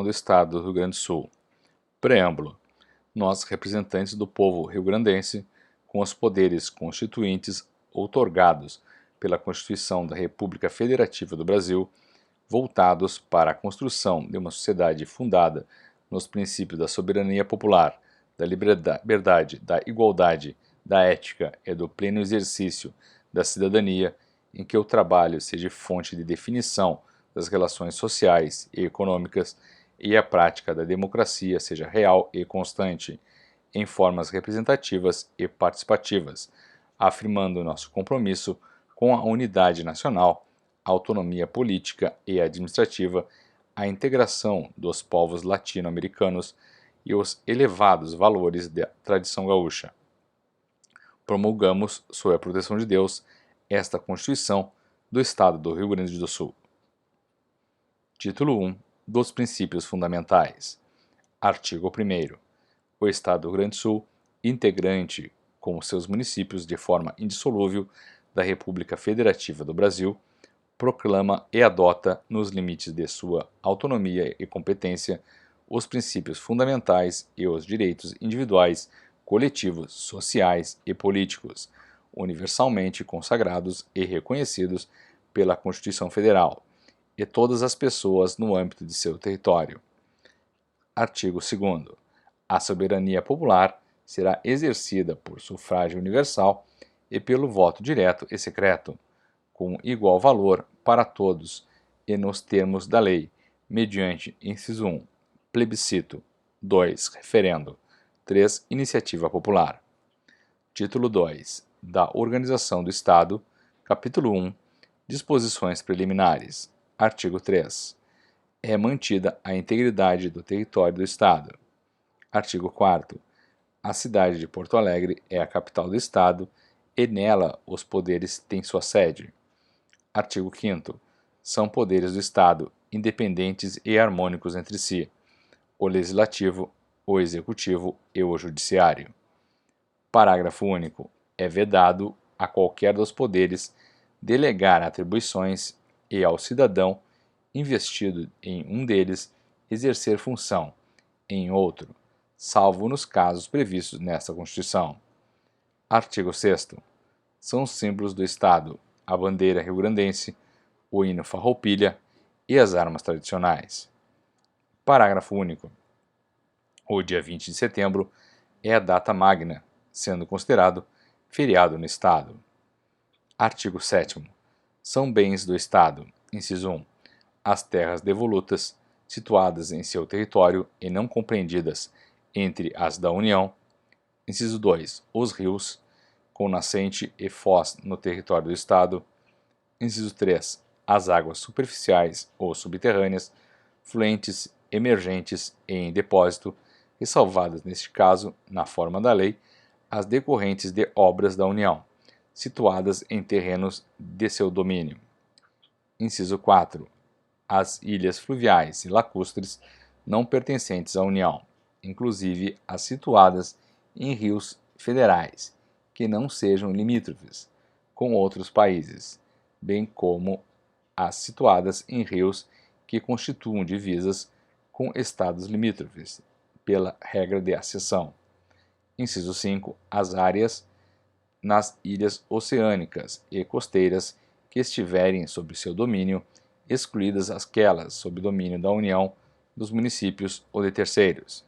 do Estado do Rio Grande do Sul. Preâmbulo. Nós, representantes do povo rio-grandense, com os poderes constituintes outorgados pela Constituição da República Federativa do Brasil, voltados para a construção de uma sociedade fundada nos princípios da soberania popular, da liberdade, da igualdade, da ética e do pleno exercício da cidadania, em que o trabalho seja fonte de definição das relações sociais e econômicas e a prática da democracia seja real e constante, em formas representativas e participativas, afirmando nosso compromisso com a unidade nacional, a autonomia política e administrativa, a integração dos povos latino-americanos e os elevados valores da tradição gaúcha. Promulgamos, sob a proteção de Deus, esta Constituição do Estado do Rio Grande do Sul. Título 1 dos Princípios Fundamentais. Artigo 1º. O Estado do Rio Grande do Sul, integrante com seus municípios de forma indissolúvel da República Federativa do Brasil, proclama e adota, nos limites de sua autonomia e competência, os princípios fundamentais e os direitos individuais, coletivos, sociais e políticos, universalmente consagrados e reconhecidos pela Constituição Federal, e todas as pessoas no âmbito de seu território. Artigo 2º. A soberania popular será exercida por sufrágio universal e pelo voto direto e secreto, com igual valor para todos e nos termos da lei, mediante inciso 1, plebiscito, 2, referendo, 3, iniciativa popular. Título 2, da Organização do Estado, capítulo 1, disposições preliminares. Artigo 3. É mantida a integridade do território do Estado. Artigo 4º. A cidade de Porto Alegre é a capital do Estado e nela os poderes têm sua sede. Artigo 5º. São poderes do Estado, independentes e harmônicos entre si, o Legislativo, o Executivo e o Judiciário. Parágrafo único. É vedado a qualquer dos poderes delegar atribuições e ao cidadão investido em um deles exercer função em outro, salvo nos casos previstos nesta Constituição. Artigo 6º. São símbolos do Estado a bandeira rio-grandense, o hino farroupilha e as armas tradicionais. Parágrafo único. O dia 20 de setembro é a data magna, sendo considerado feriado no Estado. Artigo 7º. São bens do Estado, inciso 1, as terras devolutas, situadas em seu território e não compreendidas entre as da União. Inciso 2, os rios, com nascente e foz no território do Estado. Inciso 3, as águas superficiais ou subterrâneas, fluentes, emergentes e em depósito, ressalvadas neste caso, na forma da lei, as decorrentes de obras da União, situadas em terrenos de seu domínio. Inciso 4. As ilhas fluviais e lacustres não pertencentes à União, inclusive as situadas em rios federais, que não sejam limítrofes com outros países, bem como as situadas em rios que constituam divisas com estados limítrofes, pela regra de acessão. Inciso 5. As áreas nas ilhas oceânicas e costeiras que estiverem sob seu domínio, excluídas aquelas sob domínio da União, dos municípios ou de terceiros.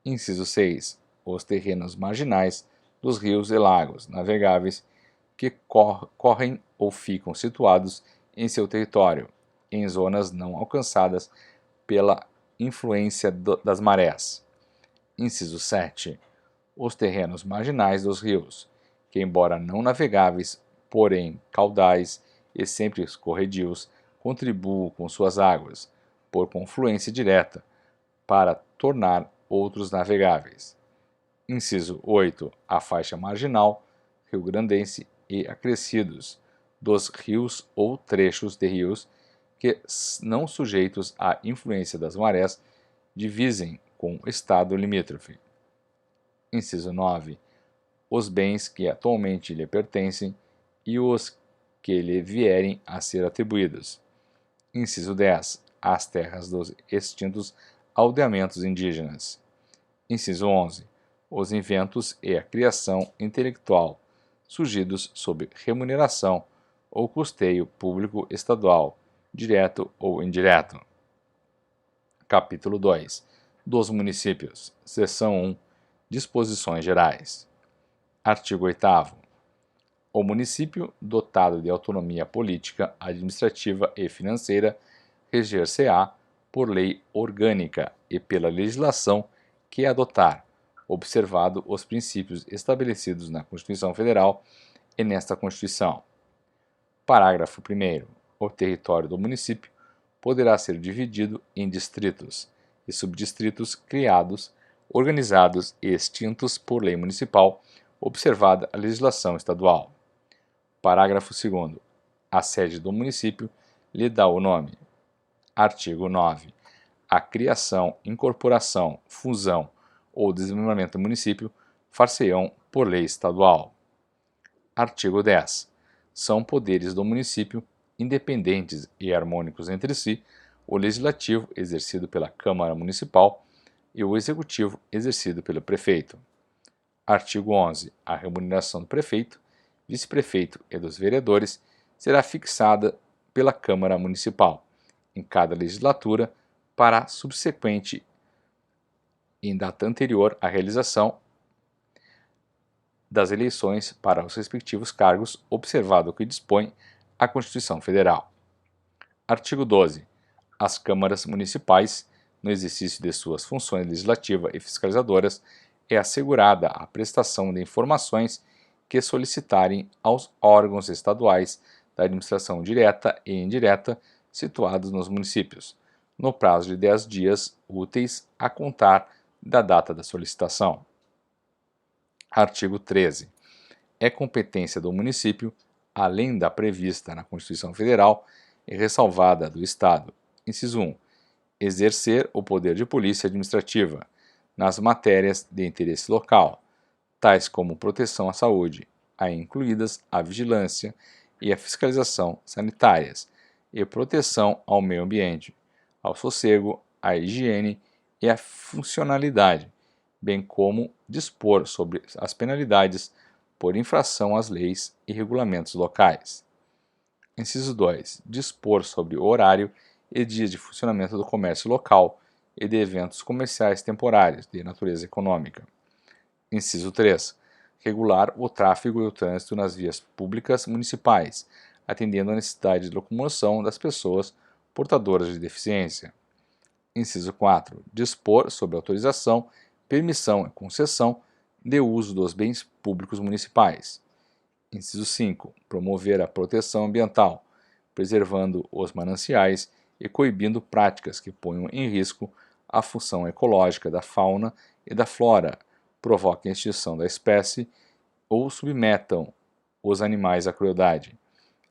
Inciso 6. Os terrenos marginais dos rios e lagos navegáveis que correm ou ficam situados em seu território, em zonas não alcançadas pela influência das marés. Inciso 7. Os terrenos marginais dos rios, que embora não navegáveis, porém caudais e sempre escorredios, contribuam com suas águas, por confluência direta, para tornar outros navegáveis. Inciso 8. A faixa marginal rio-grandense e acrescidos dos rios ou trechos de rios que, não sujeitos à influência das marés, divisem com o estado limítrofe. Inciso 9. Os bens que atualmente lhe pertencem e os que lhe vierem a ser atribuídos. Inciso 10. as terras dos extintos aldeamentos indígenas. Inciso 11. Os inventos e a criação intelectual surgidos sob remuneração ou custeio público estadual, direto ou indireto. Capítulo 2. Dos municípios. Seção 1. Disposições gerais. Artigo 8º. O município, dotado de autonomia política, administrativa e financeira, reger-se-á por lei orgânica e pela legislação que adotar, observado os princípios estabelecidos na Constituição Federal e nesta Constituição. Parágrafo 1º. O território do município poderá ser dividido em distritos e subdistritos criados, organizados e extintos por lei municipal, observada a legislação estadual. Parágrafo 2º. A sede do município lhe dá o nome. Artigo 9. A criação, incorporação, fusão ou desmembramento do município far-se-ão por lei estadual. Artigo 10. São poderes do município, independentes e harmônicos entre si, o legislativo exercido pela Câmara Municipal e o executivo exercido pelo prefeito. Artigo 11. A remuneração do prefeito, vice-prefeito e dos vereadores será fixada pela Câmara Municipal, em cada legislatura, para a subsequente em data anterior à realização das eleições para os respectivos cargos, observado o que dispõe a Constituição Federal. Artigo 12. As câmaras municipais, no exercício de suas funções legislativas e fiscalizadoras, é assegurada a prestação de informações que solicitarem aos órgãos estaduais da administração direta e indireta situados nos municípios, no prazo de 10 dias úteis a contar da data da solicitação. Artigo 13. É competência do município, além da prevista na Constituição Federal e ressalvada do Estado. Inciso 1. Exercer o poder de polícia administrativa nas matérias de interesse local, tais como proteção à saúde, aí incluídas a vigilância e a fiscalização sanitárias, e proteção ao meio ambiente, ao sossego, à higiene e à funcionalidade, bem como dispor sobre as penalidades por infração às leis e regulamentos locais. Inciso 2. Dispor sobre o horário e dias de funcionamento do comércio local e de eventos comerciais temporários de natureza econômica. Inciso 3. Regular o tráfego e o trânsito nas vias públicas municipais, atendendo à necessidade de locomoção das pessoas portadoras de deficiência. Inciso 4. Dispor sobre autorização, permissão e concessão de uso dos bens públicos municipais. Inciso 5. Promover a proteção ambiental, preservando os mananciais e coibindo práticas que ponham em risco a função ecológica da fauna e da flora, provoquem a extinção da espécie ou submetam os animais à crueldade.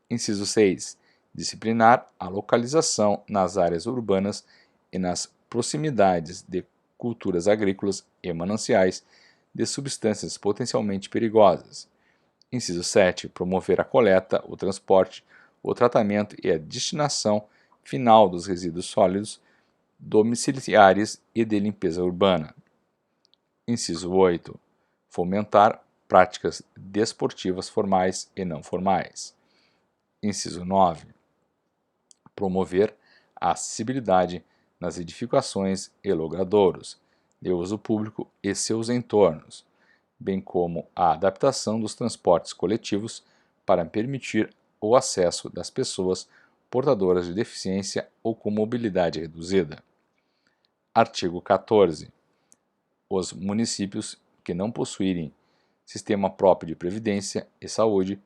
Inciso 6. Disciplinar a localização nas áreas urbanas e nas proximidades de culturas agrícolas e mananciais de substâncias potencialmente perigosas. Inciso 7. Promover a coleta, o transporte, o tratamento e a destinação final dos resíduos sólidos domiciliares e de limpeza urbana. Inciso 8. Fomentar práticas desportivas formais e não formais. Inciso 9. Promover a acessibilidade nas edificações e logradouros, de uso público e seus entornos, bem como a adaptação dos transportes coletivos para permitir o acesso das pessoas portadoras de deficiência ou com mobilidade reduzida. Artigo 14. Os municípios que não possuírem sistema próprio de previdência e saúde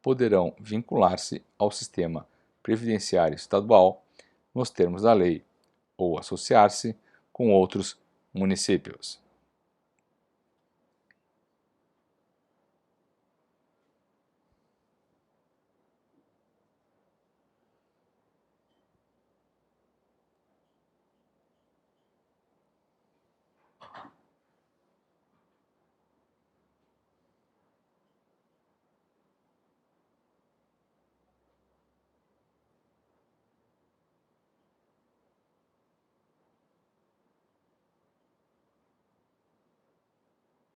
poderão vincular-se ao sistema previdenciário estadual nos termos da lei ou associar-se com outros municípios.